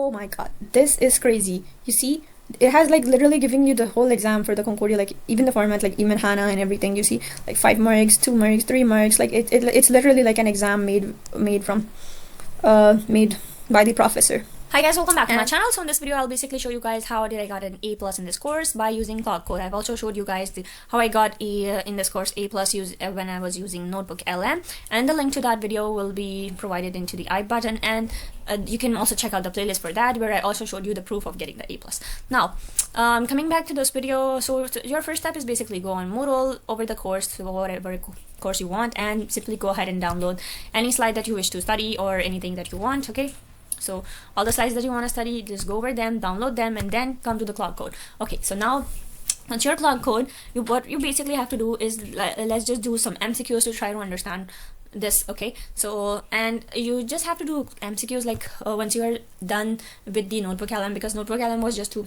Oh my god, this is crazy. You see, it has like literally giving you the whole exam for the Concordia, like even the format, like even Hannah and everything. You see, like 5 marks, 2 marks, 3 marks. Like it's literally like an exam made by the professor. Hi guys, welcome back to my channel. So in this video I'll basically show you guys how did I got an A+ in this course by using Claude Code. I've also showed you guys how I got a in this course A+ when I was using Notebook LM, and the link to that video will be provided into the I button, and you can also check out the playlist for that where I also showed you the proof of getting the A+. Now coming back to this video, so your first step is basically go on Moodle over the course, so whatever course you want, and simply go ahead and download any slide that you wish to study or anything that you want. Okay, so all the slides that you want to study, just go over them, download them, and then come to the Claude Code. Okay, so now once your Claude Code, what you basically have to do is let's just do some MCQs to try to understand this. Okay, so and you just have to do MCQs like once you are done with the Notebook LM, because Notebook LM was just to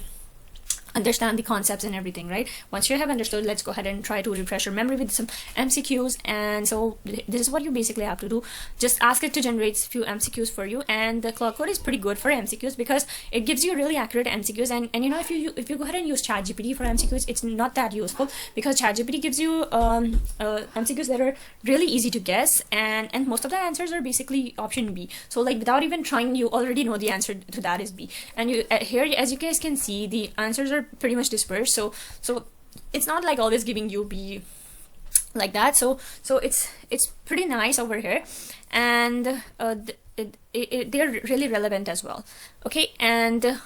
understand the concepts and everything, right? Once you have understood, let's go ahead and try to refresh your memory with some MCQs. And so this is what you basically have to do. Just ask it to generate a few MCQs for you, and the Claude Code is pretty good for MCQs because it gives you really accurate MCQs. And you know, if you go ahead and use ChatGPT for MCQs, it's not that useful because ChatGPT gives you MCQs that are really easy to guess, and most of the answers are basically option B. So like without even trying, you already know the answer to that is B. And you here, as you guys can see, the answers are pretty much dispersed, so it's not like always giving you B like that. So it's pretty nice over here, and they're really relevant as well. Okay, and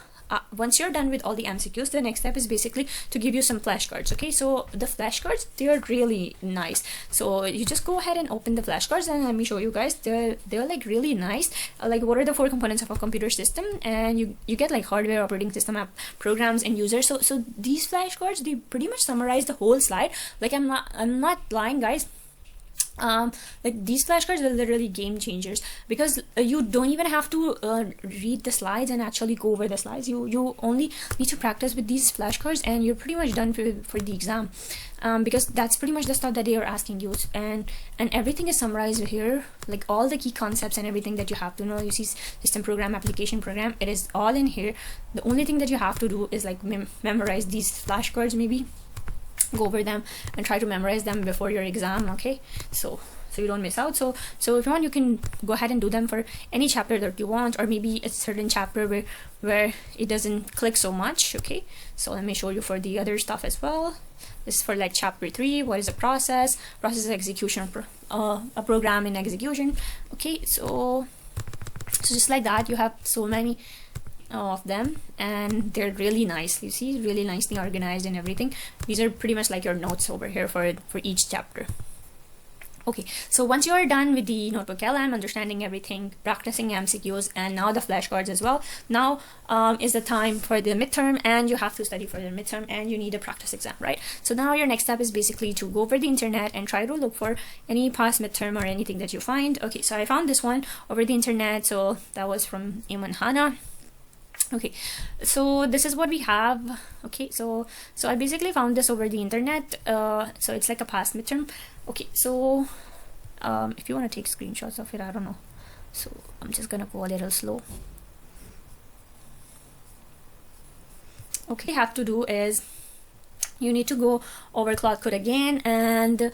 once you're done with all the MCQs, the next step is basically to give you some flashcards. Okay, so the flashcards, they're really nice. So you just go ahead and open the flashcards, and let me show you guys. They're like really nice. Like, what are the 4 components of a computer system? And you get like hardware, operating system, app, programs, and users. So these flashcards, they pretty much summarize the whole slide. Like I'm not lying, guys. Like these flashcards are literally game changers because you don't even have to read the slides and actually go over the slides. You only need to practice with these flashcards, and you're pretty much done for the exam, because that's pretty much the stuff that they are asking you, and everything is summarized here, like all the key concepts and everything that you have to know. You see system, program, application, program, it is all in here. The only thing that you have to do is like memorize these flashcards, maybe go over them and try to memorize them before your exam. Okay, so you don't miss out. So if you want, you can go ahead and do them for any chapter that you want, or maybe a certain chapter where it doesn't click so much. Okay, so let me show you for the other stuff as well. This is for like chapter 3, what is a process execution, a program in execution. Okay, so just like that, you have so many of them, and they're really nice. You see, really nicely organized and everything. These are pretty much like your notes over here for each chapter. Okay, so once you are done with the Notebook LM, understanding everything, practicing MCQs, and now the flashcards as well, now is the time for the midterm, and you have to study for the midterm, and you need a practice exam, right? So now your next step is basically to go over the internet and try to look for any past midterm or anything that you find. Okay, so I found this one over the internet, so that was from Hannah. Okay, so this is what we have. Okay, so I basically found this over the internet. So it's like a past midterm. Okay, so if you want to take screenshots of it, I don't know, so I'm just gonna go a little slow. Okay, you have to do is you need to go over Claude Code again, and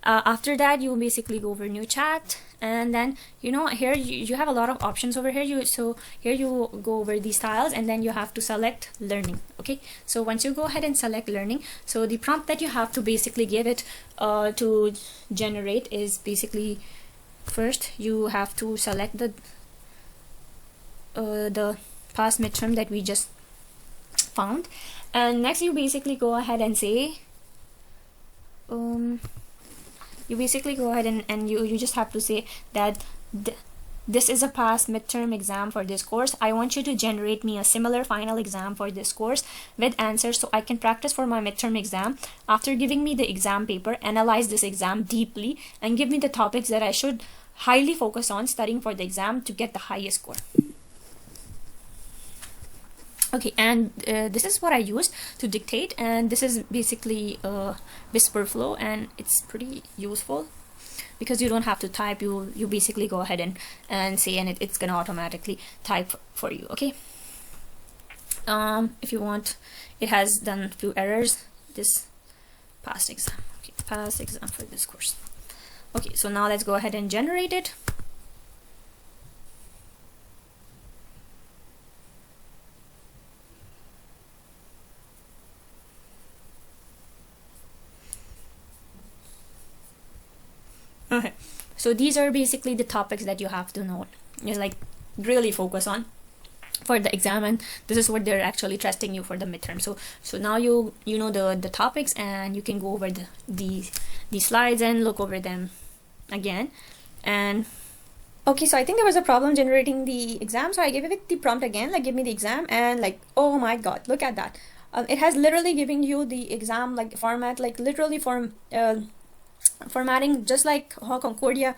after that you basically go over new chat, and then you know here you have a lot of options over here. So here you go over these styles, and then you have to select learning. Okay, so once you go ahead and select learning, so the prompt that you have to basically give it to generate is basically, first you have to select the past midterm that we just found, and next you basically go ahead and say you basically go ahead and you just have to say that this is a past midterm exam for this course. I want you to generate me a similar final exam for this course with answers so I can practice for my midterm exam. After giving me the exam paper, analyze this exam deeply and give me the topics that I should highly focus on studying for the exam to get the highest score. Okay, and this is what I used to dictate, and this is basically whisper flow, and it's pretty useful because you don't have to type. You basically go ahead and say, and it's gonna automatically type for you. Okay, if you want, it has done a few errors. This past exam, okay, past exam for this course. Okay, so now let's go ahead and generate it. Okay, so these are basically the topics that you have to know, just like really focus on for the exam, and this is what they're actually testing you for the midterm. So now you know the topics, and you can go over the slides and look over them again. And okay, so I think there was a problem generating the exam, so I gave it the prompt again, like give me the exam, and like, oh my god, look at that. It has literally giving you the exam like format, like literally formatting just like how Concordia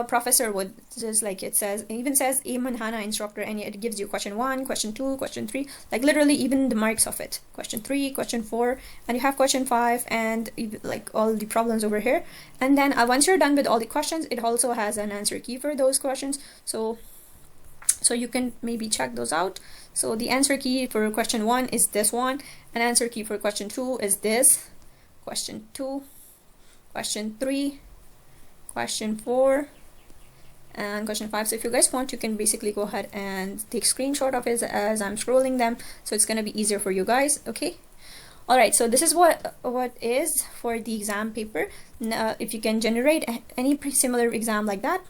professor would, just like it says, it even says Eamon Hanna instructor, and it gives you question 1, question 2, question 3, like literally even the marks of it, question 3, question 4, and you have question 5, and like all the problems over here. And then once you're done with all the questions, it also has an answer key for those questions, so you can maybe check those out. So the answer key for question 1 is this one, and answer key for question 2 is this, question 2, question 3, question 4, and question 5. So if you guys want, you can basically go ahead and take screenshot of it as I'm scrolling them, so it's gonna be easier for you guys. Okay, all right, so this is what is for the exam paper. Now, if you can generate any similar exam like that,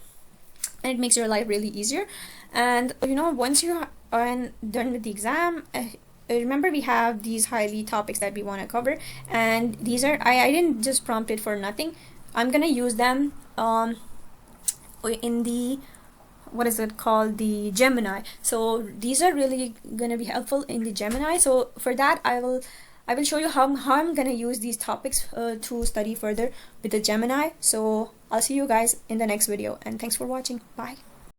and it makes your life really easier. And you know, once you are done with the exam, remember we have these highly topics that we want to cover, and these are I didn't just prompt it for nothing. I'm gonna use them in the, what is it called, the Gemini. So these are really gonna be helpful in the Gemini. So for that, I will show you how I'm gonna use these topics to study further with the Gemini. So I'll see you guys in the next video, and thanks for watching. Bye.